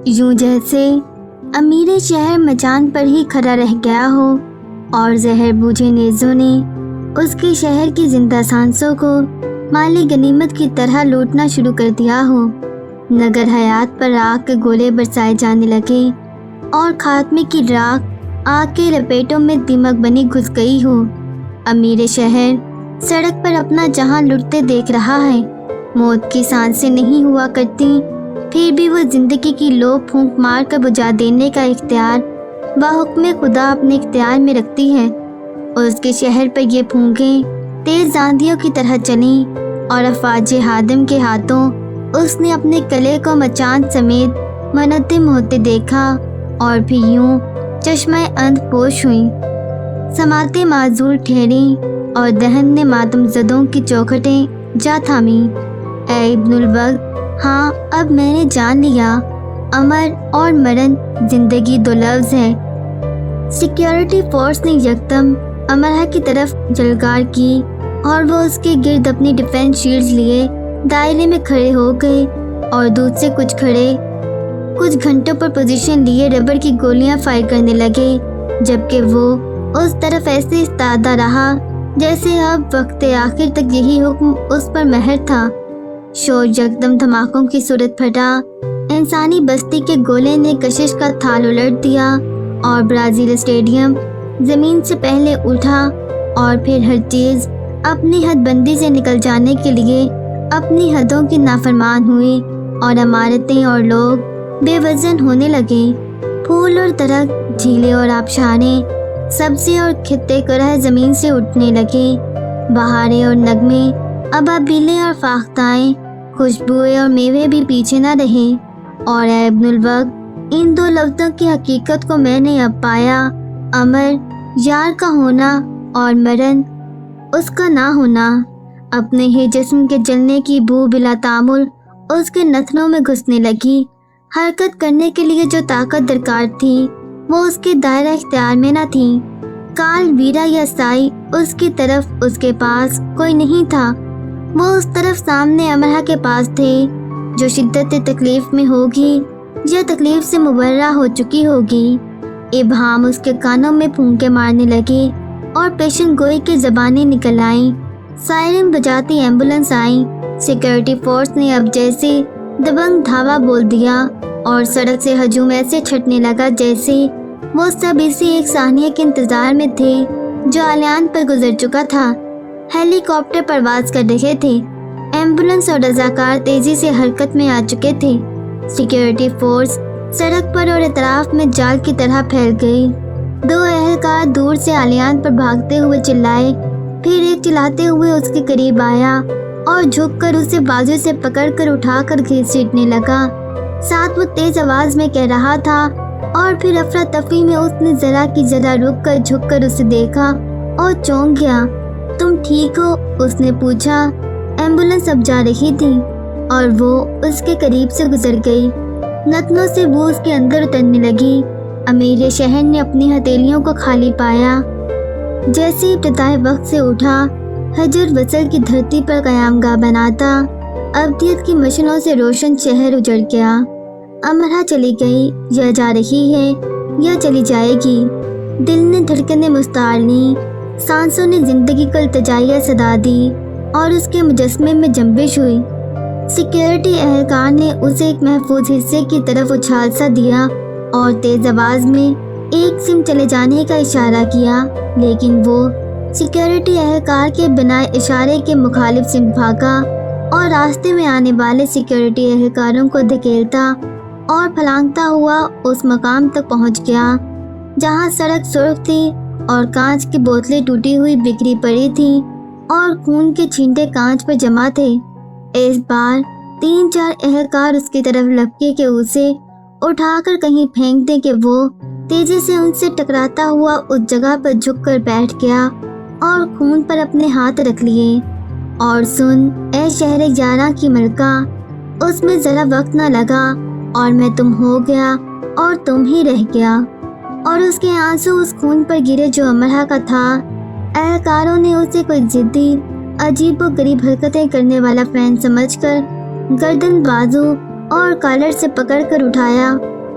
یوں جیسے امیر شہر مچان پر ہی کھڑا رہ گیا ہو اور زہر بوجھے نیزوں نے اس کے شہر کی زندہ سانسوں کو مال غنیمت کی طرح لوٹنا شروع کر دیا ہو۔ نگر حیات پر آگ کے گولے برسائے جانے لگے اور خاتمے کی راکھ آگ کے لپیٹوں میں دیمک بنی گھس گئی ہو۔ امیر شہر سڑک پر اپنا جہاں لٹتے دیکھ رہا ہے۔ موت کی سانسیں نہیں ہوا کرتی، پھر بھی وہ زندگی کی لو پھونک مار کر بجھا دینے کا اختیار بحکم خدا اپنے اختیار میں رکھتی ہے۔ اس کے شہر پر یہ پھونکیں تیز آندھیوں کی طرح چلیں اور افواج ہادم کے ہاتھوں اس نے اپنے کلے کو مچان سمیت منہدم ہوتے دیکھا اور پھر یوں چشمہ اندھ پوش ہوئی، سماعتیں معذور ٹھہریں اور دہن نے ماتم زدوں کی چوکھٹیں جا تھامیں۔ اے ابن الوقت، ہاں اب میں نے جان لیا، امر اور مرن زندگی دو لفظ ہے۔ سیکیورٹی فورس نے یکدم امرہ کی طرف جلگار کی اور وہ اس کے گرد اپنی ڈیفنس شیلڈز لیے دائرے میں کھڑے ہو گئے اور دور سے کچھ گھنٹوں پر پوزیشن لیے ربڑ کی گولیاں فائر کرنے لگے، جبکہ وہ اس طرف ایسے استادہ رہا جیسے اب وقت آخر تک یہی حکم اس پر مہر تھا۔ شور یکدم دھماکوں کی صورت پھٹا، انسانی بستی کے گولے نے کشش کا تھال الٹ دیا اور برازیل اسٹیڈیم زمین سے پہلے اٹھا اور پھر ہر چیز اپنی حد بندی سے نکل جانے کے لیے اپنی حدوں کی نافرمان ہوئی اور عمارتیں اور لوگ بے وزن ہونے لگے۔ پھول اور درخت، جھیلیں اور آبشاریں، سبزی اور خطے کرہ زمین سے اٹھنے لگے۔ بہاریں اور نغمے، ابابیلیں اور فاختائیں، خوشبوئیں اور میوے بھی پیچھے نہ رہے۔ اور اے ابن الوقت، ان دو لفظوں کی حقیقت کو میں نے اب پایا، امر یار کا ہونا اور مرن اس کا نہ ہونا۔ اپنے ہی جسم کے جلنے کی بو بلا تعامل اس کے نتنوں میں گھسنے لگی۔ حرکت کرنے کے لیے جو طاقت درکار تھی وہ اس کے دائرہ اختیار میں نہ تھی۔ کال ویرا یا سائی اس کی طرف اس کے پاس کوئی نہیں تھا، وہ اس طرف سامنے امرہ کے پاس تھے جو شدت تکلیف میں ہوگی یا تکلیف سے مبرہ ہو چکی ہوگی۔ ابہام اس کے کانوں میں پھونکے مارنے لگے اور پیشن گوئی کی زبانیں نکل آئیں۔ سائرن بجاتی ایمبولنس آئیں۔ سیکیورٹی فورس نے اب جیسے دبنگ دھاوا بول دیا اور سڑک سے ہجوم ایسے چھٹنے لگا جیسے وہ سب اسی ایک ثانیے کے انتظار میں تھے جو اعلان پر گزر چکا تھا۔ ہیلی کاپٹر پرواز کر رہے تھے، ایمبولنس اور رضاکار تیزی سے حرکت میں آ چکے تھے۔ سیکیورٹی فورس سڑک پر اور اطراف میں جال کی طرح پھیل گئی۔ دو اہلکار دور سے اعلان پر بھاگتے ہوئے چلائے، پھر ایک چلاتے ہوئے اس کے قریب آیا اور جھک کر اسے بازو سے پکڑ کر اٹھا کر گھسیٹنے لگا۔ ساتھ وہ تیز آواز میں کہہ رہا تھا اور پھر افراتفری میں اس نے ذرا کی ذرا رک کر جھک کر اسے دیکھا اور چونک گیا۔ تم ٹھیک ہو؟ اس نے پوچھا۔ ایمبولنس اب جا رہی تھی اور وہ اس کے قریب سے گزر گئی۔ نتنوں سے بو اس کے اندر اترنے لگی۔ امیر شہر نے اپنی ہتھیلیوں کو خالی پایا۔ جیسے ابتدائے وقت سے اٹھا، حجر وصل کی دھرتی پر قیام گاہ بناتا، ابدیت کی مشنوں سے روشن شہر اجڑ گیا۔ امرہ چلی گئی، یا جا رہی ہے یا چلی جائے گی۔ دل نے دھڑکنیں مستعار لیں، سانسوں نے زندگی کو التجائیہ صدا دی اور اس کے مجسمے میں جنبش ہوئی۔ سیکیورٹی اہلکار نے اسے ایک محفوظ حصے کی طرف اچھال سا دیا اور تیز آواز میں ایک سمت چلے جانے کا اشارہ کیا، لیکن وہ سیکیورٹی اہلکار کے بنا اشارے کے مخالف سمت بھاگا اور راستے میں آنے والے سیکیورٹی اہلکاروں کو دھکیلتا اور پھلانگتا ہوا اس مقام تک پہنچ گیا جہاں سڑک سرخ تھی اور کانچ کی بوتلیں ٹوٹی ہوئی بکھری پڑی تھیں اور خون کے چھینٹے کانچ پر جمع تھے۔ اس بار 3-4 اہلکار اس کی طرف لپکے کہ اسے اٹھا کر کہیں پھینک دیں کہ وہ تیزی سے ان سے ٹکراتا ہوا اس جگہ پر جھک کر بیٹھ گیا اور خون پر اپنے ہاتھ رکھ لیے۔ اور سن اے شہر یاراں کی ملکہ، اس میں ذرا وقت نہ لگا اور میں تم ہو گیا اور تم ہی رہ گیا۔ اور اس کے آنسو اس خون پر گرے جو امرہ کا تھا۔ اہلکاروں نے اسے کوئی ضدی، عجیب و غریب حرکتیں کرنے والا فین سمجھ کر گردن، بازو اور کالر سے پکڑ کر اٹھایا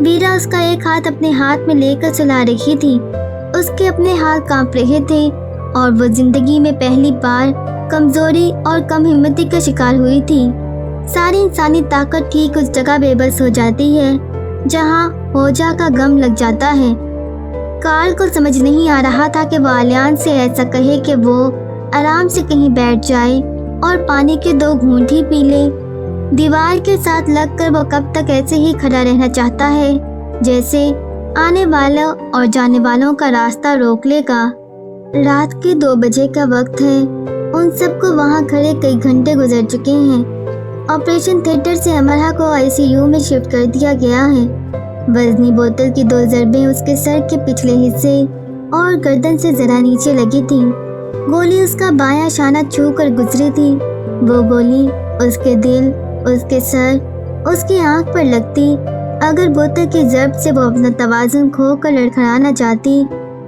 ویرا اس کا ایک ہاتھ اپنے ہاتھ میں لے کر سلا رہی تھی۔ اس کے اپنے ہاتھ کانپ رہے تھے اور وہ زندگی میں پہلی بار کمزوری اور کم ہمتی کا شکار ہوئی تھی۔ ساری انسانی طاقت ٹھیک اس جگہ بے بس ہو جاتی ہے جہاں اوجا کا غم لگ جاتا ہے۔ کارل کو سمجھ نہیں آ رہا تھا کہ وہ آلیان سے ایسا کہے کہ وہ آرام سے کہیں بیٹھ جائے اور پانی کے 2 گھونٹ ہی پی لے۔ دیوار کے ساتھ لگ کر وہ کب تک ایسے ہی کھڑا رہنا چاہتا ہے جیسے آنے والوں اور جانے والوں کا راستہ روک لے گا۔ رات کے 2 بجے کا وقت ہے۔ ان سب کو وہاں کھڑے کئی گھنٹے گزر چکے ہیں۔ آپریشن تھیٹر سے امرا کو ICU میں شفٹ کر دیا گیا ہے۔ وزنی بوتل کی 2 ضربیں اس کے سر کے پچھلے حصے اور گردن سے ذرا نیچے لگی تھی۔ گولی اس کا بایاں شانہ چھو کر گزری تھی۔ وہ گولی اس کے دل، اس کے سر، اس کی آنکھ پر لگتی۔ اگر بوتل کی ضرب سے وہ اپنا توازن کھو کر لڑکھڑانا چاہتی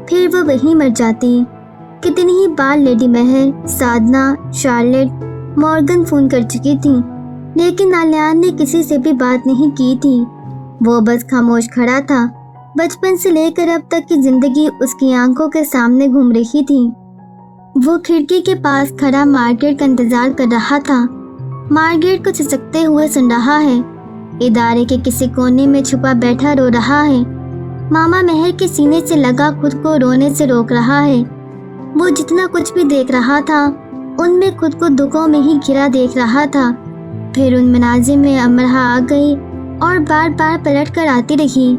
پھر وہ وہیں مر جاتی۔ کتنی ہی بار لیڈی مہر، سادنا، شارلٹ، مورگن فون کر چکی تھی لیکن آلیان نے کسی سے بھی بات نہیں کی تھی۔ وہ بس خاموش کھڑا تھا۔ بچپن سے لے کر اب تک کی زندگی اس کی آنکھوں کے سامنے گھوم رہی تھی۔ وہ کھڑکی کے پاس کھڑا مارگریٹ کا انتظار کر رہا تھا۔ مارگریٹ کو سسکتے ہوئے سن رہا ہے۔ ادارے کے کسی کونے میں چھپا بیٹھا رو رہا ہے۔ ماما مہر کے سینے سے لگا خود کو رونے سے روک رہا ہے۔ وہ جتنا کچھ بھی دیکھ رہا تھا ان میں خود کو دکھوں میں ہی گھرا دیکھ رہا تھا۔ پھر ان مناظر میں امرا آ گئی اور بار بار پلٹ کر آتی رہی۔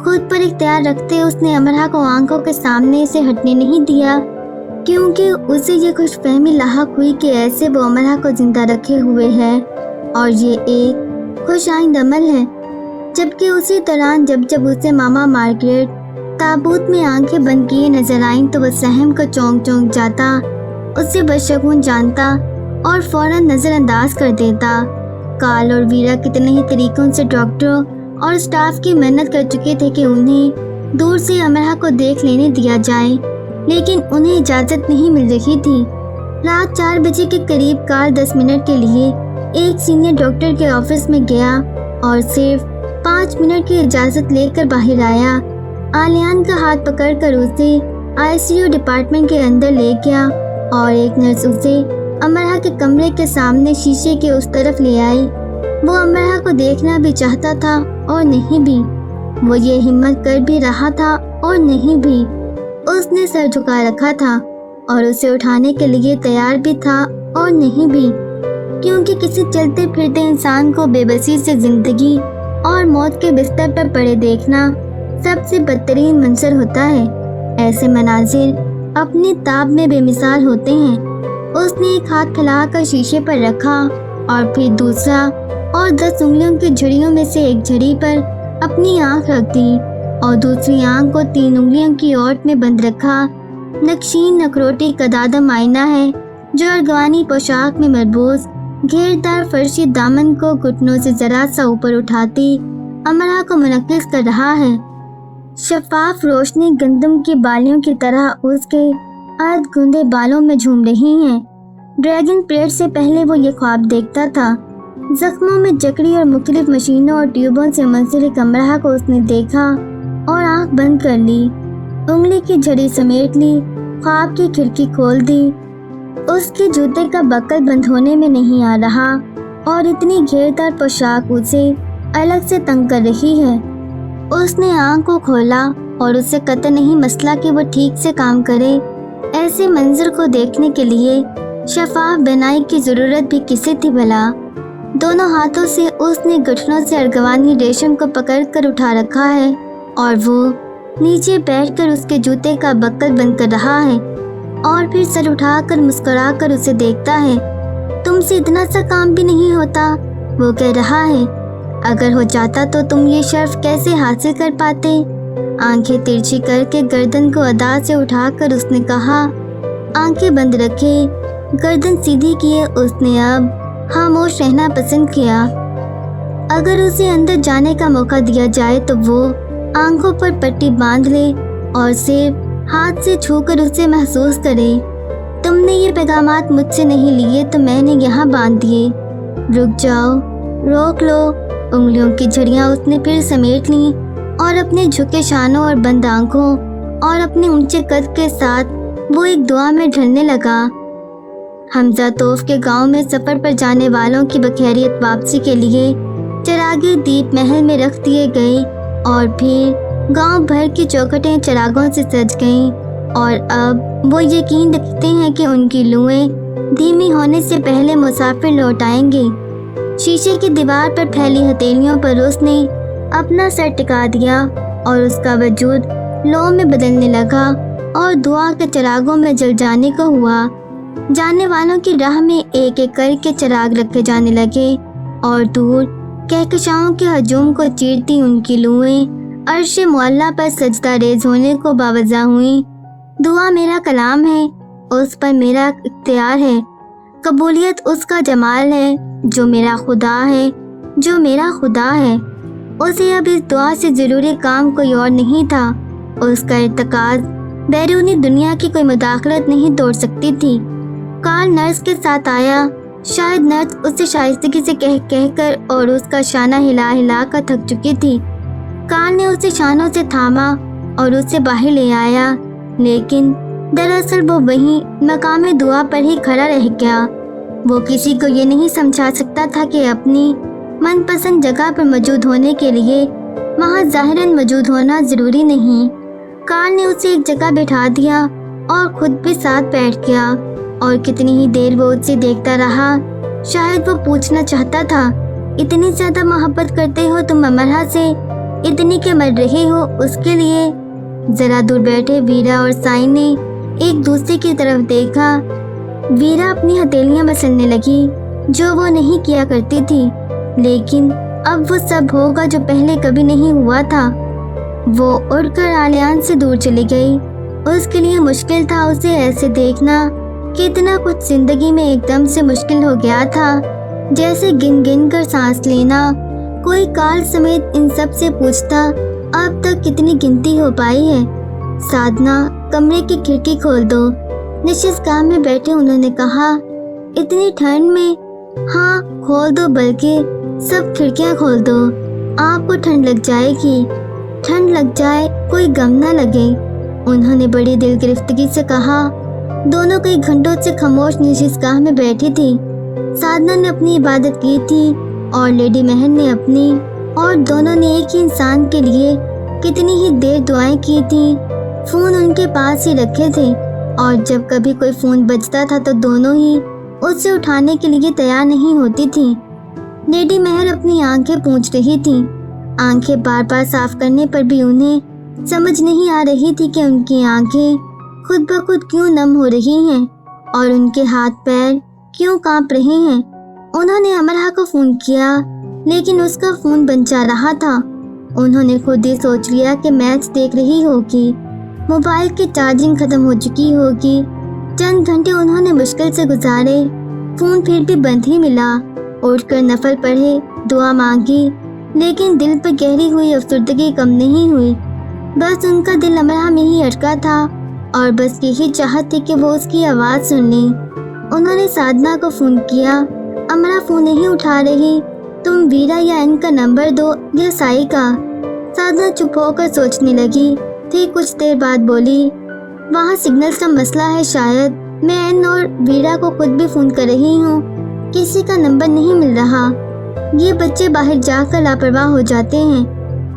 خود پر اختیار رکھتے اس نے امرا کو آنکھوں کے سامنے سے ہٹنے نہیں دیا کیونکہ اسے یہ خوش فہمی لاحق ہوئی کہ ایسے وہ امرا کو زندہ رکھے ہوئے ہے اور یہ ایک خوش آئند عمل ہے۔ جبکہ اسی دوران جب اسے ماما مارگریٹ تابوت میں آنکھیں بند کیے نظر آئیں تو وہ سہم کو چونک جاتا، اسے بدشگون جانتا اور فوراً نظر انداز کر دیتا۔ کارل اور ویرا کتنے ہی طریقوں سے ڈاکٹروں اور اسٹاف کی محنت کر چکے تھے کہ انہیں دور سے امرا کو دیکھ لینے دیا جائے لیکن انہیں اجازت نہیں مل رہی تھی۔ رات 4 بجے کے قریب کارل 10 منٹ کے لیے ایک سینئر ڈاکٹر کے آفس میں گیا اور صرف 5 منٹ کی اجازت لے کر باہر آیا۔ آلیان کا ہاتھ پکڑ کر اسے ICU ڈپارٹمنٹ کے اندر لے گیا اور ایک نرس اسے امرا کے کمرے کے سامنے شیشے کے اس طرف لے آئی۔ وہ امرا کو دیکھنا بھی چاہتا تھا اور نہیں بھی، وہ یہ ہمت کر بھی رہا تھا اور نہیں بھی۔ اس نے سر جھکا رکھا تھا اور اسے اٹھانے کے لیے تیار بھی تھا اور نہیں بھی، کیونکہ کسی چلتے پھرتے انسان کو بے بسی سے زندگی اور موت کے بستر پر پڑے دیکھنا سب سے بدترین منظر ہوتا ہے۔ ایسے مناظر اپنی تاب میں بے مثال ہوتے ہیں۔ اس نے ایک ہاتھ پھیلا کر شیشے پر رکھا اور پھر دوسرا اور 10 انگلیوں کی جھڑیوں میں سے ایک جھڑی پر اپنی آنکھ رکھ دی اور دوسری آنکھ کو 3 انگلیوں کی اوٹ میں بند رکھا۔ نقشین نکروٹی کا دادم آئینہ ہے جو ارغوانی پوشاک میں مربوط گھیردار فرشی دامن کو گھٹنوں سے ذرا سا اوپر اٹھاتی امرا کو منعکس کر رہا ہے۔ شفاف روشنی گندم کی بالیوں کی طرح اس کے ارد گندے بالوں میں جھوم رہی ہیں۔ ڈریگن پیریڈ سے پہلے وہ یہ خواب دیکھتا تھا۔ زخموں میں جکڑی اور مختلف مشینوں اور ٹیوبوں سے منسلک امرا کو اس نے دیکھا اور آنکھ بند کر لی، انگلی کی جھڑی سمیٹ لی، خواب کی کھڑکی کھول دی۔ اس کے جوتے کا بکل بند ہونے میں نہیں آ رہا اور اتنی گھیردار پوشاک اسے الگ سے تنگ کر رہی ہے۔ اس نے آنکھ کو کھولا اور اسے قطع نہیں مسئلہ کہ وہ ٹھیک سے کام کرے۔ ایسے منظر کو دیکھنے کے لیے شفاف بینائی کی ضرورت بھی کسی تھی بھلا؟ دونوں ہاتھوں سے اس نے گٹھنوں سے ارغوانی ریشم کو پکڑ کر اٹھا رکھا ہے اور وہ نیچے بیٹھ کر اس کے جوتے کا بکل بند کر رہا ہے اور پھر سر اٹھا کر مسکرا کر اسے دیکھتا ہے۔ تم سے اتنا سا کام بھی نہیں ہوتا، وہ کہہ رہا ہے۔ اگر ہو جاتا تو تم یہ شرف کیسے حاصل کر پاتے؟ آنکھیں ترچھی کر کے گردن کو ادا سے اٹھا کر اس نے کہا۔ آنکھیں بند رکھے، گردن سیدھی کیے اس نے اب خاموش رہنا پسند کیا۔ اگر اسے اندر جانے کا موقع دیا جائے تو وہ آنکھوں پر پٹی باندھ لے اور صرف ہاتھ سے چھو کر اسے محسوس کرے۔ تم نے یہ پیغامات مجھ سے نہیں لیے تو میں نے یہاں باندھ دیے۔ رک جاؤ، روک لو۔ انگلیوں کی جھڑیاں اس نے پھر سمیٹ لیں اور اپنے جھکے شانوں اور بند آنکھوں اور اپنے اونچے قد کے ساتھ وہ ایک دعا میں ڈھلنے لگا۔ حمزہ توف کے گاؤں میں سفر پر جانے والوں کی بخیریت واپسی کے لیے چراغیں دیپ محل میں رکھ دیے گئے اور پھر گاؤں بھر کی چوکھٹیں چراغوں سے سج گئیں، اور اب وہ یقین رکھتے ہیں کہ ان کی لوئیں دھیمی ہونے سے پہلے مسافر لوٹ آئیں گے۔ شیشے کی دیوار پر پھیلی ہتھیلیوں پر اس نے اپنا سر ٹکا دیا اور اس کا وجود لو میں بدلنے لگا اور دعا کے چراغوں میں جل جانے کو ہوا۔ جانے والوں کی راہ میں ایک ایک کر کے چراغ رکھے جانے لگے اور دور کہکشاؤں کے ہجوم کو چیرتی ان کی لوئیں عرش معلیٰ پر سجدہ ریز ہونے کو باوضع ہوئیں۔ دعا میرا کلام ہے، اس پر میرا اختیار ہے، قبولیت اس کا جمال ہے جو میرا خدا ہے، جو میرا خدا ہے۔ اسے اب اس دعا سے ضروری کام کوئی اور نہیں تھا، اس کا ارتکاز بیرونی دنیا کی کوئی مداخلت نہیں توڑ سکتی تھی۔ کارل نرس کے ساتھ آیا، شاید نرس اسے شائستگی سے کہہ کر اور اس کا شانہ ہلا ہلا کر تھک چکی تھی۔ کارل نے اسے شانوں سے تھاما اور اسے باہر لے آیا، لیکن دراصل وہ وہیں مقام دعا پر ہی کھڑا رہ گیا۔ وہ کسی کو یہ نہیں سمجھا سکتا تھا کہ اپنی من پسند جگہ پر موجود ہونے کے لیے وہاں ظاہراً موجود ہونا ضروری نہیں۔ کارل نے اسے ایک جگہ بٹھا دیا اور خود بھی ساتھ بیٹھ گیا، اور کتنی ہی دیر وہ اسے دیکھتا رہا۔ شاید وہ پوچھنا چاہتا تھا، اتنی زیادہ محبت کرتے ہو تم امرہ سے، اتنی کہ مر رہے ہو اس کے لیے؟ ذرا دور بیٹھے ویرا اور سائن نے ایک دوسرے کی طرف دیکھا۔ ویرا اپنی ہتھیلیاں مسلنے لگی جو وہ نہیں کیا کرتی تھی، لیکن اب وہ سب ہوگا جو پہلے کبھی نہیں ہوا تھا۔ وہ اڑ کر آلیان سے دور چلی گئی۔ اس کے لیے مشکل تھا اسے ایسے دیکھنا کہ اتنا کچھ زندگی میں ایک دم سے مشکل ہو گیا تھا، جیسے گن گن کر سانس لینا۔ کوئی کارل سمیت ان سب سے پوچھتا اب تک کتنی گنتی ہو پائی ہے؟ سادھنا، کمرے کی کھڑکی کھول دو، نشست گاہ میں بیٹھے انہوں نے کہا۔ اتنی ٹھنڈ میں؟ ہاں کھول دو، بلکہ سب کھڑکیاں کھول دو، آپ کو ٹھنڈ لگ جائے گی۔ ٹھنڈ لگ جائے، کوئی غم نہ لگے، انہوں نے بڑی دل گرفتگی سے کہا۔ دونوں کئی گھنٹوں سے خاموش نشست گاہ میں بیٹھی تھی۔ سادھنا نے اپنی عبادت کی تھی اور لیڈی مہر نے اپنی، اور دونوں نے ایک ہی انسان کے لیے کتنی ہی دیر دعائیں کی تھیں۔ فون ان کے پاس ہی رکھے تھے، اور جب کبھی کوئی فون بجتا تھا تو دونوں ہی اسے اٹھانے کے لیے تیار نہیں ہوتی تھیں۔ لیڈی مہر اپنی آنکھیں پونچھ رہی تھی، آنکھیں بار بار صاف کرنے پر بھی انہیں سمجھ نہیں آ رہی تھی کہ ان کی آنکھیں خود بخود کیوں نم ہو رہی ہیں اور ان کے ہاتھ پیر کیوں کانپ رہے ہیں۔ انہوں نے امرہ کو فون کیا، لیکن اس کا فون بند جا رہا تھا۔ انہوں نے خود ہی سوچ لیا کہ میچ دیکھ رہی ہوگی، موبائل کی چارجنگ ختم ہو چکی ہوگی۔ چند گھنٹے انہوں نے مشکل سے گزارے، فون پھر بھی بند ہی ملا۔ اٹھ کر نفل پڑھے، دعا مانگی، لیکن دل پر گہری ہوئی افسردگی کم نہیں ہوئی۔ بس ان کا دل امرہ میں ہی اٹکا تھا، اور بس یہی چاہت تھی کہ وہ اس کی آواز سن لیں۔ انہوں نے سادھنا کو فون کیا۔ امرہ فون نہیں اٹھا رہی۔ تم ویرا یا ان کا نمبر دو یا سائی کا۔ سادھنا چپ ہو کر سوچنے لگی تھی، کچھ دیر بعد بولی، وہاں سگنل کا مسئلہ ہے شاید، میں ان اور ویرا کو خود بھی فون کر رہی ہوں، کسی کا نمبر نہیں مل رہا۔ یہ بچے باہر جا کر لاپرواہ ہو جاتے ہیں،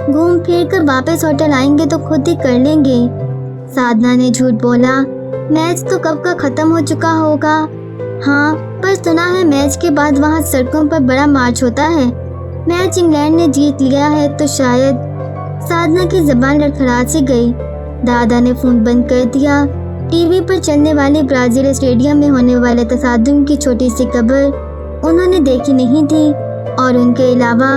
گھوم پھر کر واپس ہوٹل آئیں گے تو خود ہی کر لیں گے۔ سادھنا نے جھوٹ بولا، میچ تو کب کا ختم ہو چکا ہوگا۔ ہاں، پر سنا ہے میچ کے بعد وہاں سڑکوں پر بڑا مارچ ہوتا ہے۔ میچ انگلینڈ نے جیت لیا ہے تو شاید۔ سادھنا کی زبان لڑکھڑا سی گئی۔ دادا نے فون بند کر دیا۔ ٹی وی پر چلنے والے برازیل اسٹیڈیم میں ہونے والے تصادم کی چھوٹی سی خبر انہوں نے دیکھی نہیں تھی، اور ان کے علاوہ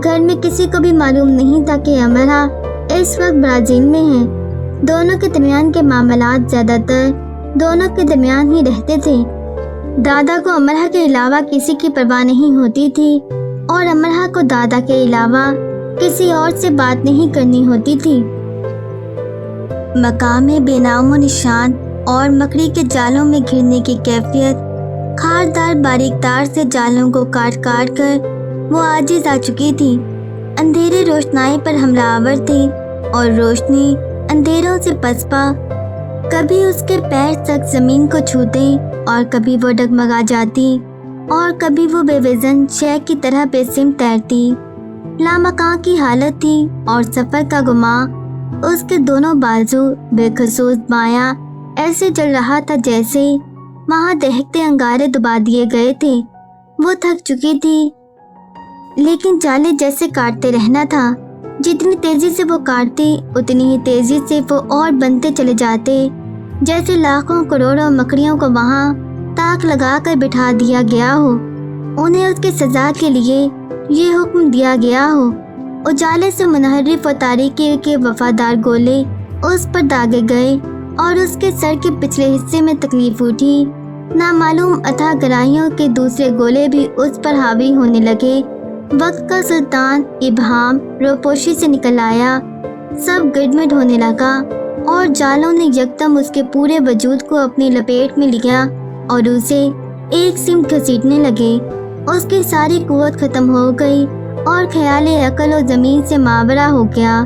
گھر میں کسی کو بھی معلوم نہیں تھا کہ امرہ اس وقت برازیل میں ہے۔ دونوں کے درمیان کے معاملات زیادہ تر دونوں کے درمیان ہی رہتے تھے۔ دادا کو امرہ کے علاوہ کسی کی پرواہ نہیں ہوتی تھی، اور امرہ کو دادا کے علاوہ کسی اور سے بات نہیں کرنی ہوتی تھی۔ مقام بے نام و نشان اور مکڑی کے جالوں میں گھرنے کی کیفیت، خاردار باریک تار سے جالوں کو کاٹ کاٹ کر وہ عاجز آ چکی تھی۔ اندھیرے روشنائی پر حملہ آور تھے اور روشنی اندھیروں سے پسپا، کبھی اس کے پیر سخت زمین کو چھوتے اور کبھی وہ ڈگمگا جاتی اور کبھی وہ بے وزن شے کی طرح بے سمت تیرتی۔ لامکان کی حالت تھی اور سفر کا گماں اس کے دونوں بازو بے خصوص بایاں ایسے جل رہا تھا جیسے وہاں دہکتے انگارے دبا دیے گئے تھے۔ وہ تھک چکی تھی لیکن جالے جیسے کاٹتے رہنا تھا۔ جتنی تیزی سے وہ کاٹتی اتنی ہی تیزی سے وہ اور بنتے چلے جاتے، جیسے لاکھوں کروڑوں مکڑیوں کو وہاں تاک لگا کر بٹھا دیا گیا ہو، انہیں اس کی سزا کے لیے یہ حکم دیا گیا ہو۔ اجالے سے منحرف و تاریکی کے وفادار گولے اس پر داغے گئے اور اس کے سر کے پچھلے حصے میں تکلیف اٹھی۔ نامعلوم اتھاہ گہرائیوں کے دوسرے گولے بھی اس پر حاوی ہونے لگے۔ وقت کا سلطان ابہام روپوشی سے نکل آیا، سب گڑمڑ ہونے لگا اور جالوں نے یکدم اس کے پورے وجود کو اپنی لپیٹ میں لیا اور اسے ایک سمت گھسیٹنے لگے۔ اس کی ساری قوت ختم ہو گئی اور خیال عقل و زمین سے ماورا ہو گیا۔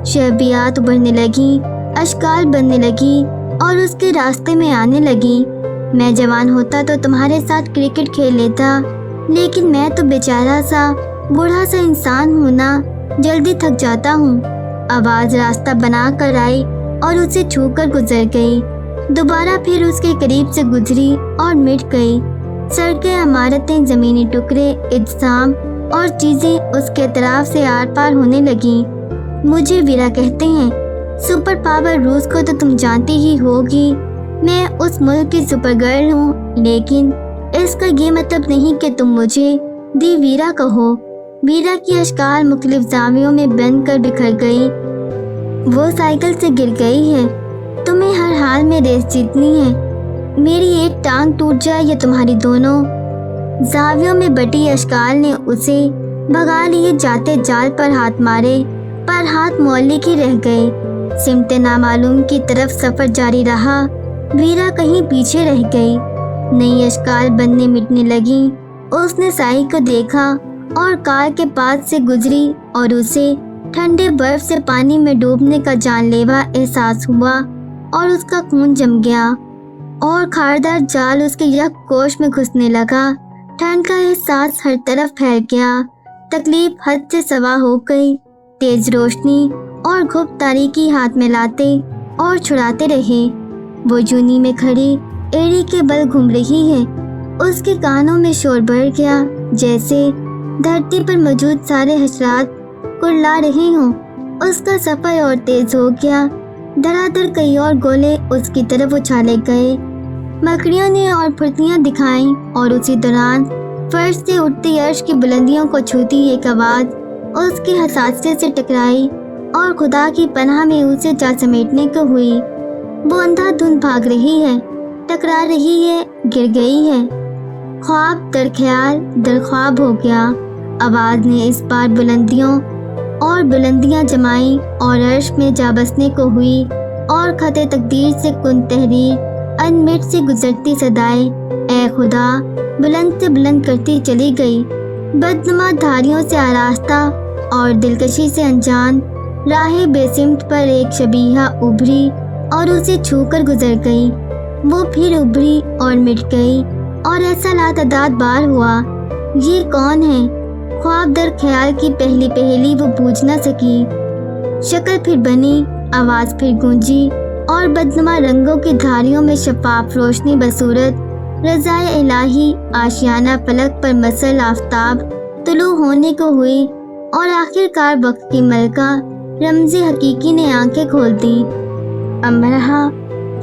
شہبیات ابھرنے لگی، اشکال بننے لگی اور اس کے راستے میں آنے لگی۔ میں جوان ہوتا تو تمہارے ساتھ کرکٹ کھیل لیتا، لیکن میں تو بیچارہ سا بوڑھا سا انسان ہوں نا، جلدی تھک جاتا ہوں۔ آواز راستہ بنا کر آئی اور اسے چھو کر گزر گئی، دوبارہ پھر اس کے قریب سے گزری اور مٹ گئی۔ سڑکیں، عمارتیں، زمینی ٹکڑے، اجسام اور چیزیں اس کے اطراف سے آر پار ہونے لگیں۔ مجھے ویرا کہتے ہیں۔ سپر پاور روس کو تو تم جانتی ہی ہوگی، میں اس ملک کی سپر گرل ہوں، لیکن اس کا یہ مطلب نہیں کہ تم مجھے دی ویرا کہو۔ ویرا کی اشکال مختلف زاویوں میں بن کر بکھر گئی۔ وہ سائیکل سے گر گئی ہے، تمہیں ہر حال میں ریس جیتنی ہے۔ میری ایک ٹانگ ٹوٹ جائے یا تمہاری دونوں۔ زاویوں میں بٹی اشکال نے اسے بھگا لیے جاتے جال پر ہاتھ مارے، پر ہاتھ مولک ہی رہ گئے۔ سمت نامعلوم کی طرف سفر جاری رہا۔ ویرا کہیں پیچھے رہ گئی، نئی اشکال بننے مٹنے لگیں۔ اس نے سائی کو دیکھا اور کار کے پاس سے گزری اور اسے ٹھنڈے برف سے پانی میں ڈوبنے کا جان لیوا احساس ہوا اور اس کا خون جم گیا اور خاردار جال اس کے یک کوش میں گھسنے لگا۔ ٹھنڈ کا احساس ہر طرف پھیل گیا، تکلیف حد سے سوا ہو گئی۔ تیز روشنی اور گھپ تاریکی ہاتھ میں لاتے اور چھڑاتے رہے۔ وہ یونی میں کھڑی ایڑی کے بل گھوم رہی ہے، اس کے کانوں میں شور بڑھ گیا جیسے دھرتی پر موجود سارے حشرات کرلا رہے ہوں۔ اس کا سفر اور تیز ہو گیا، دھڑا دھڑ کئی اور گولے اس کی طرف اچھالے گئے۔ مکڑیوں نے اور پھرتیاں دکھائیں اور اسی دوران فرش سے اٹھتی عرش کی بلندیوں کو چھوتی ایک آواز اس کی حساسیت سے ٹکرائی اور خدا کی پناہ میں اسے جا سمیٹنے کو ہوئی۔ وہ اندھا دھند بھاگ رہی ہے، ٹکرا رہی ہے، گر گئی ہے۔ خواب در خیال در خواب ہو گیا۔ آواز نے اس بار بلندیوں اور بلندیاں جمائیں اور عرش میں جا بسنے کو ہوئی اور خط تقدیر سے کن تحریر ان مٹ سے گزرتی صدائے اے خدا بلند سے بلند کرتی چلی گئی۔ بدنما دھاریوں سے آراستہ اور دلکشی سے انجان راہ بے سمت پر ایک شبیہہ ابھری اور اسے چھو کر گزر گئی۔ وہ پھر ابھری اور مٹ گئی اور ایسا لاتعداد بار ہوا۔ یہ کون ہے؟ خواب در خیال کی پہلی پہلی وہ بوجھ نہ سکی۔ شکل پھر بنی، آواز پھر گونجی اور بدنما رنگوں کی دھاریوں میں شفاف روشنی بصورت رضائے الہی آشیانہ فلک پر مسل آفتاب طلوع ہونے کو ہوئی اور آخر کار وقت کی ملکہ رمز حقیقی نے آنکھیں کھول دیں۔ امرہا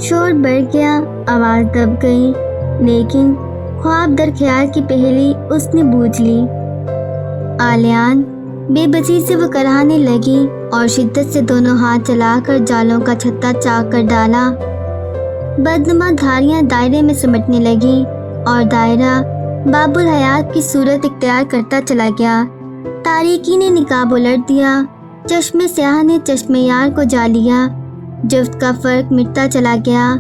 شور بڑھ گیا، آواز دب گئی، لیکن خواب در خیال کی پہلی اس نے بوجھ لی۔ آلیان بے بسی سے وہ کراہنے لگی اور شدت سے دونوں ہاتھ چلا کر جالوں کا چھتا چاک کر ڈالا۔ بدنما دھاریاں دائرے میں سمٹنے لگیں اور دائرہ باب الحیات کی صورت اختیار کرتا چلا گیا۔ تاریکی نے نقاب الٹ دیا، چشم سیاہ نے چشم یار کو جا لیا، جفت کا فرق مٹتا چلا گیا۔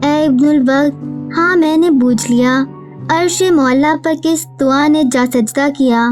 اے ابن الوقت، ہاں میں نے بوجھ لیا۔ عرش معلیٰ پر کس دعا نے جا سجدہ کیا؟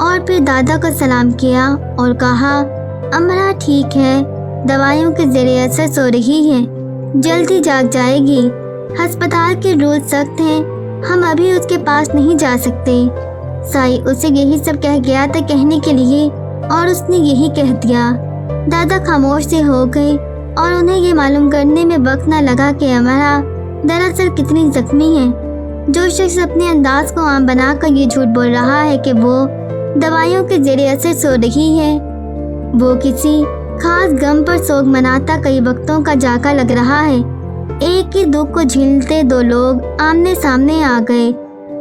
اور پھر دادا کو سلام کیا اور کہا امرا ٹھیک ہے، دوائیوں کے زیر اثر سو رہی ہے، جلدی جاگ جائے گی، ہسپتال کے رول سخت ہیں، ہم ابھی اس کے پاس نہیں جا سکتے۔ سائی اسے یہی سب کہہ گیا تھا کہنے کے لیے اور اس نے یہی کہہ دیا۔ دادا خاموش سے ہو گئے اور انہیں یہ معلوم کرنے میں وقت نہ لگا کہ امرا دراصل کتنی زخمی ہے۔ جو شخص اپنے انداز کو عام بنا کر یہ جھوٹ بول رہا ہے کہ وہ دوائیوں کے زیر اثر سو رہی ہے، وہ کسی خاص غم پر سوگ مناتا کئی وقتوں کا جاگا لگ رہا ہے۔ ایک ہی دکھ کو جھیلتے دو لوگ آمنے سامنے آ گئے۔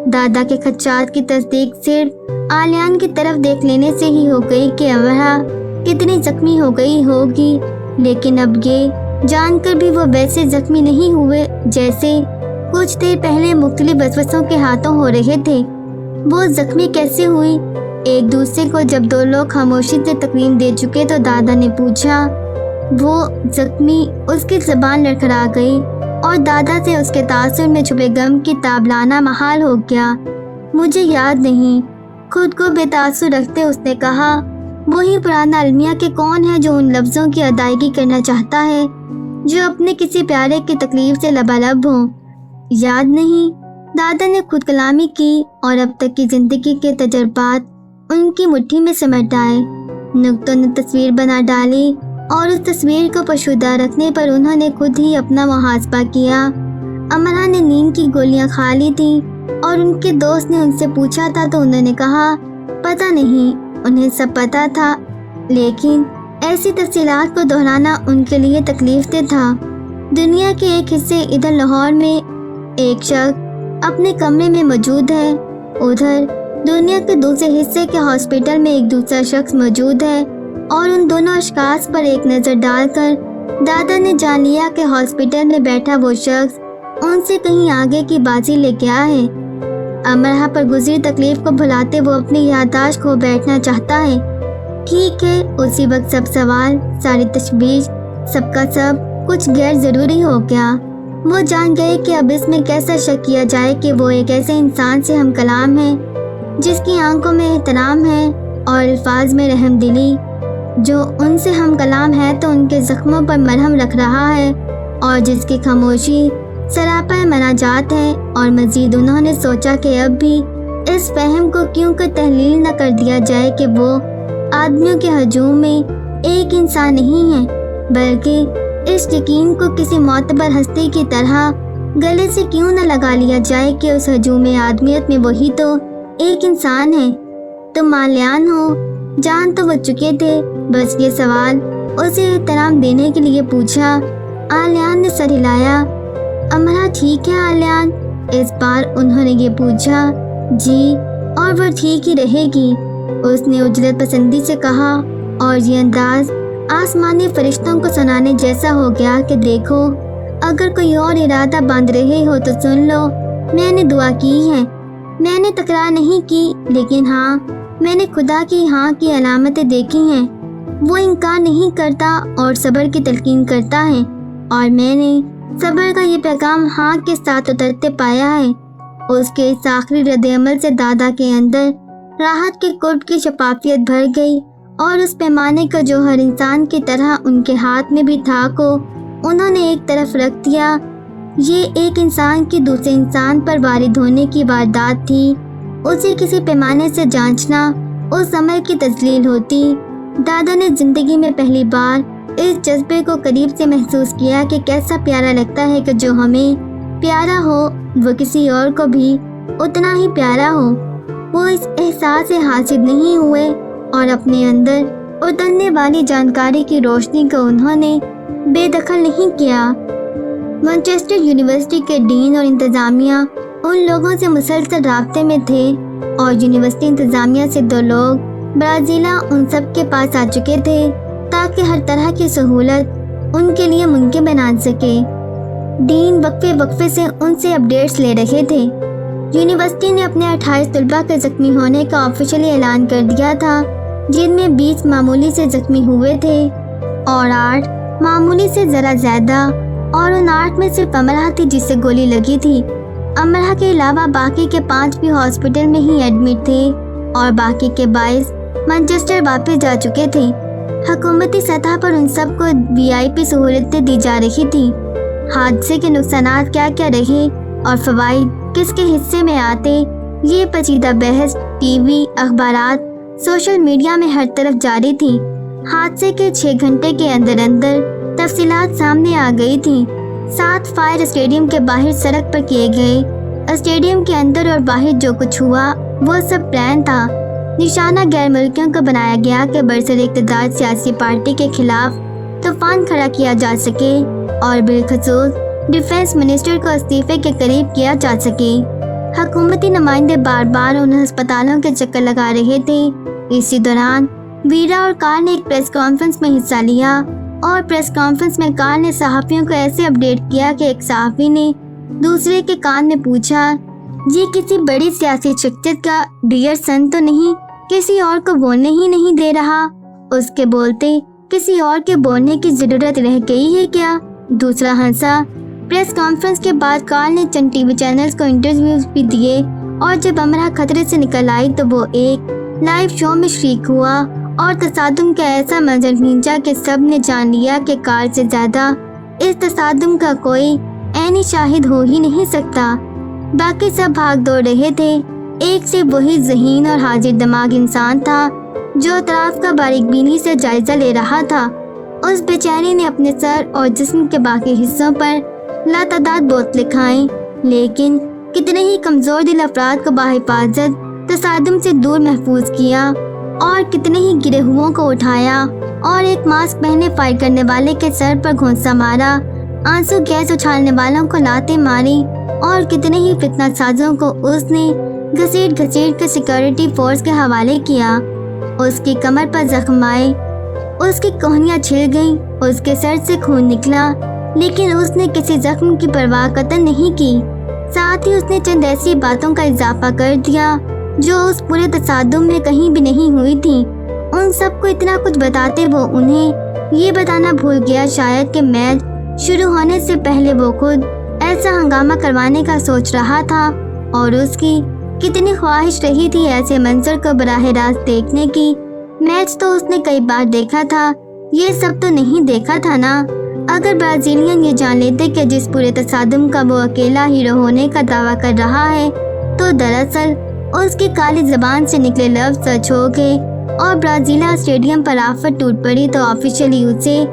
دادا کے خدشات کی تصدیق صرف آلیان کی طرف دیکھ لینے سے ہی ہو گئی کہ امرا کتنی زخمی ہو گئی ہوگی، لیکن اب یہ جان کر بھی وہ ویسے زخمی نہیں ہوئے جیسے کچھ دیر پہلے مختلف وسوسوں کے ہاتھوں ہو رہے تھے۔ وہ زخمی کیسے ہوئی؟ ایک دوسرے کو جب دو لوگ خاموشی سے تقریم دے چکے تو دادا نے پوچھا۔ وہ زخمی، اس کی زبان لڑکھڑا گئی اور دادا سے اس کے تاثر میں چھپے غم کی تاب لانا محال ہو گیا۔ مجھے یاد نہیں، خود کو بے تاثر رکھتے اس نے کہا۔ وہی پرانا المیہ کہ کون ہے جو ان لفظوں کی ادائیگی کرنا چاہتا ہے جو اپنے کسی پیارے کی تکلیف سے لبالب ہوں؟ یاد نہیں۔ دادا نے خود کلامی کی اور اب تک کی زندگی کے تجربات ان کی مٹھی میں سمیٹ آئے۔ نقطوں نے تصویر بنا ڈالی اور اس تصویر کو پوشیدہ رکھنے پر انہوں نے خود ہی اپنا محاسبہ کیا۔ امرا نے نیند کی گولیاں کھا لی تھیں اور ان کے دوست نے ان سے پوچھا تھا تو انہوں نے کہا پتہ نہیں، انہیں سب پتہ تھا، لیکن ایسی تفصیلات کو دہرانا ان کے لیے تکلیف دہ تھا۔ دنیا کے ایک حصے ادھر لاہور میں ایک شخص اپنے کمرے میں موجود ہے، ادھر دنیا کے دوسرے حصے کے ہاسپٹل میں ایک دوسرا شخص موجود ہے، اور ان دونوں اشخاص پر ایک نظر ڈال کر دادا نے جان لیا کہ ہاسپٹل میں بیٹھا وہ شخص ان سے کہیں آگے کی بازی لے گیا ہے۔ امرا پر گزری تکلیف کو بھلاتے وہ اپنی یادداشت کھو بیٹھنا چاہتا ہے۔ ٹھیک ہے، اسی وقت سب سوال، ساری تشویش، سب کا سب کچھ غیر ضروری ہو گیا۔ وہ جان گئے کہ اب اس میں کیسا شک کیا جائے کہ وہ ایک ایسے انسان سے ہم کلام ہے جس کی آنکھوں میں احترام ہے اور الفاظ میں رحم دلی، جو ان سے ہم کلام ہے تو ان کے زخموں پر مرہم رکھ رہا ہے، اور جس کی خاموشی سراپا مناجات ہے۔ اور مزید انہوں نے سوچا کہ اب بھی اس فہم کو کیوں کر تحلیل نہ کر دیا جائے کہ وہ آدمیوں کے ہجوم میں ایک انسان نہیں ہے، بلکہ اس یقین کو کسی معتبر ہستی کی طرح گلے سے کیوں نہ لگا لیا جائے کہ اس ہجوم آدمیت میں وہی تو ایک انسان ہے۔ تم مالیان ہو، جان تو وہ چکے تھے، بس یہ سوال اسے احترام دینے کے لیے پوچھا۔ آلیان نے سر ہلایا۔ امرا ٹھیک ہے آلیان؟ اس بار انہوں نے یہ پوچھا۔ جی، اور وہ ٹھیک ہی رہے گی، اس نے اجلت پسندی سے کہا، اور یہ انداز آسمانی فرشتوں کو سنانے جیسا ہو گیا کہ دیکھو، اگر کوئی اور ارادہ باندھ رہے ہو تو سن لو، میں نے دعا کی ہے، میں نے تکرار نہیں کی، لیکن ہاں، میں نے خدا کی ہاں کی علامتیں دیکھی ہیں۔ وہ انکار نہیں کرتا اور صبر کی تلقین کرتا ہے، اور میں نے صبر کا یہ پیغام ہاں کے ساتھ اترتے پایا ہے۔ اس کے اس آخری رد عمل سے دادا کے اندر راحت کے قرب کی شفافیت بھر گئی، اور اس پیمانے کا جو ہر انسان کی طرح ان کے ہاتھ میں بھی تھا کو انہوں نے ایک طرف رکھ دیا۔ یہ ایک انسان کی دوسرے انسان پر وارد ہونے کی واردات تھی، اسے کسی پیمانے سے جانچنا اس عمل کی تذلیل ہوتی۔ دادا نے زندگی میں پہلی بار اس جذبے کو قریب سے محسوس کیا کہ کیسا پیارا لگتا ہے کہ جو ہمیں پیارا ہو وہ کسی اور کو بھی اتنا ہی پیارا ہو۔ وہ اس احساس سے حاصل نہیں ہوئے اور اپنے اندر اترنے والی جانکاری کی روشنی کو انہوں نے بے دخل نہیں کیا۔ مانچسٹر یونیورسٹی کے ڈین اور انتظامیہ ان لوگوں سے مسلسل رابطے میں تھے، اور یونیورسٹی انتظامیہ سے دو لوگ برازیلا ان سب کے پاس آ چکے تھے تاکہ ہر طرح کی سہولت ان کے لیے ممکن بنا سکے۔ ڈین وقفے وقفے سے ان سے اپڈیٹس لے رہے تھے۔ یونیورسٹی نے اپنے 28 طلباء کے زخمی ہونے کا آفیشلی اعلان کر دیا تھا، جن میں 20 معمولی سے زخمی ہوئے تھے اور 8 معمولی سے ذرا زیادہ، اور ان 8 میں صرف امرا تھی جس سے گولی لگی تھی۔ امرا کے علاوہ باقی کے 5 بھی ہاسپٹل میں ہی ایڈمٹ تھے۔ اور باقی کے باعث مانچسٹر واپس جا چکے تھے۔ حکومتی سطح پر ان سب کو VIP سہولتیں دی جا رہی تھیں۔ حادثے کے نقصانات کیا کیا رہے اور فوائد کس کے حصے میں آتے، یہ پیچیدہ بحث ٹی وی، اخبارات، سوشل میڈیا میں ہر طرف جاری تھی۔ حادثے کے 6 گھنٹے کے اندر اندر تفصیلات سامنے آ گئی تھیں۔ 7 فائر اسٹیڈیم کے باہر سڑک پر کیے گئے۔ اسٹیڈیم کے اندر اور باہر جو کچھ ہوا وہ سب پلان تھا۔ نشانہ غیر ملکیوں کو بنایا گیا کہ برسر اقتدار سیاسی پارٹی کے خلاف طوفان کھڑا کیا جا سکے اور بالخصوص ڈیفنس منسٹر کو استعفے کے قریب کیا جا سکے۔ حکومتی نمائندے بار بار ان ہسپتالوں کے چکر لگا رہے تھے۔ اسی دوران ویرا اور کارل نے ایک پریس کانفرنس میں حصہ لیا اور پریس کانفرنس میں کارل نے صحافیوں کو ایسے اپڈیٹ کیا کہ ایک صحافی نے دوسرے کے کان میں پوچھا، یہ کسی بڑی سیاسی شخصیت کا ڈیئر سن تو نہیں، کسی اور کو بولنے ہی نہیں دے رہا؟ اس کے بولتے کسی اور کے بولنے کی ضرورت رہ گئی ہے کیا؟ دوسرا ہنسا۔ پریس کانفرنس کے بعد کارل نے چند ٹی وی چینلز کو انٹرویوز بھی دیے اور جب امرہ خطرے سے نکل آئی تو وہ ایک لائیو شو میں شریک ہوا اور تصادم کا ایسا منظر کھینچا کہ سب نے جان لیا کہ کارل سے زیادہ اس تصادم کا کوئی عینی شاہد ہو ہی نہیں سکتا۔ باقی سب بھاگ دوڑ رہے تھے۔ ایک سے وہی ذہین اور حاضر دماغ انسان تھا جو اطراف کا باریک بینی سے جائزہ لے رہا تھا۔ اس بیچاری نے اپنے سر اور جسم کے باقی حصوں پر لاتعداد بوتلیں کھائیں، لیکن کتنے ہی کمزور دل افراد کو بحفاظت تصادم سے دور محفوظ کیا اور کتنے ہی گرے ہوئوں کو اٹھایا اور ایک ماسک پہنے فائر کرنے والے کے سر پر گھونسا مارا، آنسو گیس اچھالنے والوں کو لاتیں ماری اور کتنے ہی فتنہ سازوں کو اس نے گھسیٹ گھسیٹ کر سیکورٹی فورس کے حوالے کیا۔ اس کی کمر پر زخم آئے، اس کی کوہنیاں چھل گئیں، اس کے سر سے خون نکلا، لیکن اس نے کسی زخم کی پرواہ قطعاً نہیں کی۔ ساتھ ہی اس نے چند ایسی باتوں کا اضافہ کر دیا جو اس پورے تصادم میں کہیں بھی نہیں ہوئی تھیں۔ ان سب کو اتنا کچھ بتاتے وہ انہیں یہ بتانا بھول گیا شاید کہ میچ شروع ہونے سے پہلے وہ خود ایسا ہنگامہ کروانے کا سوچ رہا تھا اور اس کی کتنی خواہش رہی تھی ایسے منظر کو براہ راست دیکھنے کی۔ میچ تو اس نے کئی بار دیکھا تھا، یہ سب تو نہیں دیکھا تھا نا۔ اگر برازیلین یہ جان لیتے کہ جس پورے تصادم کا وہ اکیلا ہیرو ہونے کا دعویٰ کر رہا ہے تو دراصل اس کی کالی زبان سے نکلے لفظ سچ ہو گئے اور برازیلا اسٹیڈیم پر آفت ٹوٹ پڑی تو آفیشلی اسے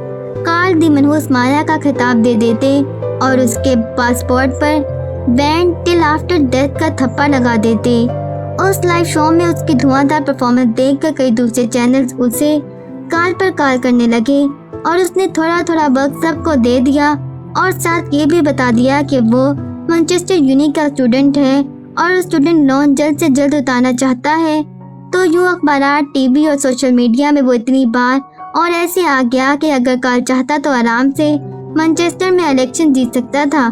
کارل دی منحوس مایا کا خطاب دے دیتے اور اس کے پاسپورٹ پر بینڈ ٹل آفٹر ڈیتھ کا تھپا لگا دیتے۔ اس لائیو شو میں اس کی دھواں دار پرفارمنس دیکھ کر کئی دوسرے چینلز اسے کال پر کال کرنے لگے اور اس نے تھوڑا تھوڑا وقت سب کو دے دیا اور ساتھ یہ بھی بتا دیا کہ وہ مانچسٹر یونی کا اسٹوڈنٹ ہے اور اسٹوڈنٹ لون جلد سے جلد اتارنا چاہتا ہے۔ تو یوں اخبارات، ٹی وی اور سوشل میڈیا میں وہ اتنی بار اور ایسے آ گیا کہ اگر کارل چاہتا تو آرام سے مانچسٹر میں الیکشن جیت سکتا تھا۔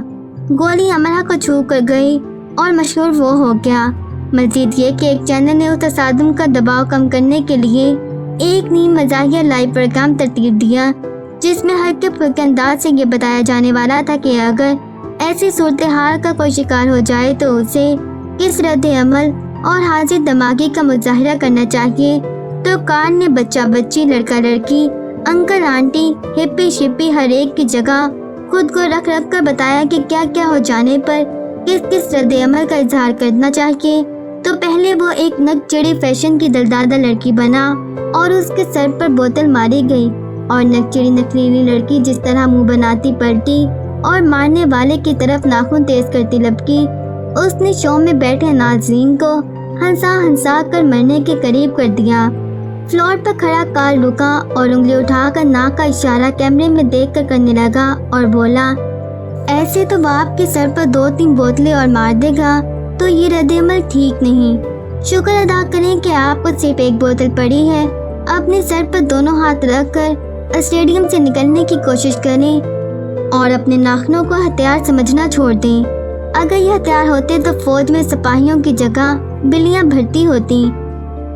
گولی امرہ کو چھو کر گئی اور مشہور وہ ہو گیا۔ مزید یہ کہ ایک چینل نے اس تصادم کا دباؤ کم کرنے کے لیے ایک نیم مزاحیہ لائیو پروگرام ترتیب دیا جس میں ہلکے پھلکے انداز سے یہ بتایا جانے والا تھا کہ اگر ایسی صورتحال کا کوئی شکار ہو جائے تو اسے کس رد عمل اور حاضر دماغی کا مظاہرہ کرنا چاہیے۔ تو کارل نے بچہ بچی، لڑکا لڑکی، انکل آنٹی، ہپی شپی ہر ایک کی جگہ خود کو رکھ رکھ کر بتایا کہ کیا کیا ہو جانے پر کس کس رد عمل کا اظہار کرنا چاہیے۔ تو پہلے وہ ایک نک چڑی فیشن کی دلدادہ لڑکی بنا اور اس کے سر پر بوتل ماری گئی اور نک چڑی نکلیلی لڑکی جس طرح منہ بناتی پلٹی اور مارنے والے کی طرف ناخن تیز کرتی لپکی۔ اس نے شو میں بیٹھے ناظرین کو ہنسا ہنسا کر مرنے کے قریب کر دیا۔ فلور پر کھڑا کارل رکا اور انگلی اٹھا کر ناک کا اشارہ کیمرے میں دیکھ کر کرنے لگا اور بولا، ایسے تو وہ آپ کے سر پر 2-3 بوتلیں اور مار دے گا تو یہ رد عمل ٹھیک نہیں۔ شکر ادا کریں کہ آپ کو صرف ایک بوتل پڑی ہے۔ اپنے سر پر دونوں ہاتھ رکھ کر اسٹیڈیم سے نکلنے کی کوشش کریں اور اپنے ناخنوں کو ہتھیار سمجھنا چھوڑ دیں۔ اگر یہ ہتھیار ہوتے تو فوج میں سپاہیوں کی جگہ بلیاں بھرتی ہوتی۔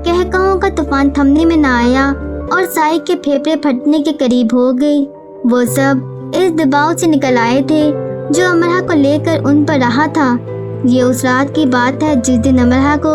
کہکہوں کا طوفان تھمنے میں نہ آیا اور سائے کے پھیپھڑے پھٹنے کے قریب ہو گئی۔ وہ سب اس دباؤ سے نکل آئے تھے جو امرہ کو لے کر ان پر رہا تھا۔ یہ اس رات کی بات ہے جس دن امرہ کو